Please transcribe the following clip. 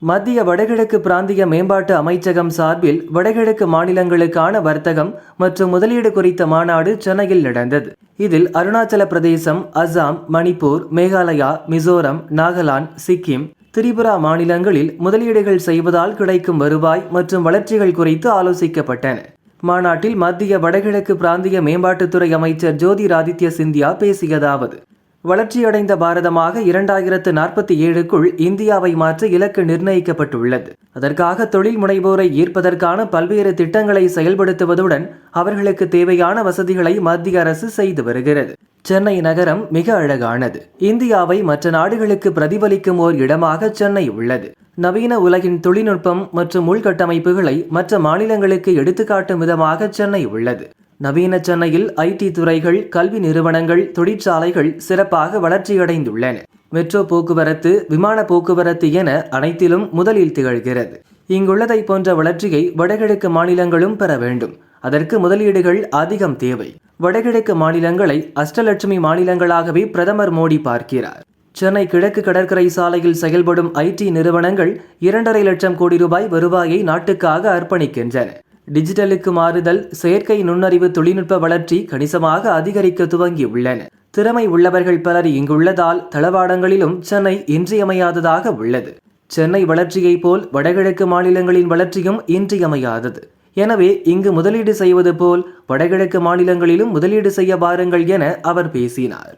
மத்திய வடகிழக்கு பிராந்திய மேம்பாட்டு அமைச்சகம் சார்பில் வடகிழக்கு மாநிலங்களுக்கான வர்த்தகம் மற்றும் முதலீடு குறித்த மாநாடு சென்னையில் நடந்தது. இதில் அருணாச்சல பிரதேசம், அசாம், மணிப்பூர், மேகாலயா, மிசோரம், நாகாலாந்து, சிக்கிம், திரிபுரா மாநிலங்களில் முதலீடுகள் செய்வதால் கிடைக்கும் வருவாய் மற்றும் வளர்ச்சிகள் குறித்து ஆலோசிக்கப்பட்டன. மாநாட்டில் மத்திய வடகிழக்கு பிராந்திய மேம்பாட்டுத்துறை அமைச்சர் ஜோதிராதித்ய சிந்தியா பேசியதாவது: வளர்ச்சியடைந்த பாரதமாக 2047க்குள் இந்தியாவை மாற்ற இலக்கு நிர்ணயிக்கப்பட்டுள்ளது. அதற்காக தொழில் முனைவோரை ஈர்ப்பதற்கான பல்வேறு திட்டங்களை செயல்படுத்துவதுடன் அவர்களுக்கு தேவையான வசதிகளை மத்திய அரசு செய்து வருகிறது. சென்னை நகரம் மிக அழகானது. இந்தியாவை மற்ற நாடுகளுக்கு பிரதிபலிக்கும் ஓர் இடமாக சென்னை உள்ளது. நவீன உலகின் தொழில்நுட்பம் மற்றும் உள்கட்டமைப்புகளை மற்ற மாநிலங்களுக்கு எடுத்துக்காட்டும் விதமாக சென்னை உள்ளது. நவீன சென்னையில் ஐடி துறைகள், கல்வி நிறுவனங்கள், தொழிற்சாலைகள் சிறப்பாக வளர்ச்சியடைந்துள்ளன. மெட்ரோ போக்குவரத்து, விமான போக்குவரத்து என அனைத்திலும் முதலில் திகழ்கிறது. இங்குள்ளதை போன்ற வளர்ச்சியை வடகிழக்கு மாநிலங்களும் பெற வேண்டும். அதற்கு முதலீடுகள் அதிகம் தேவை. வடகிழக்கு மாநிலங்களை அஷ்டலட்சுமி மாநிலங்களாகவே பிரதமர் மோடி பார்க்கிறார். சென்னை கிழக்கு கடற்கரை சாலையில் செயல்படும் ஐடி நிறுவனங்கள் 2.5 லட்சம் கோடி ரூபாய் வருவாயை நாட்டுக்காக அர்ப்பணிக்கின்றன. டிஜிட்டலுக்கு மாறுதல், செயற்கை நுண்ணறிவு தொழில்நுட்ப வளர்ச்சி கணிசமாக அதிகரிக்க துவங்கியுள்ளன. திறமை உள்ளவர்கள் பலர் இங்குள்ளதால் தளவாடங்களிலும் சென்னை இன்றியமையாததாக உள்ளது. சென்னை வளர்ச்சியை போல் வடகிழக்கு மாநிலங்களின் வளர்ச்சியும் இன்றியமையாதது. எனவே இங்கு முதலீடு செய்வது போல் வடகிழக்கு மாநிலங்களிலும் முதலீடு செய்ய பாருங்கள் என அவர் பேசினார்.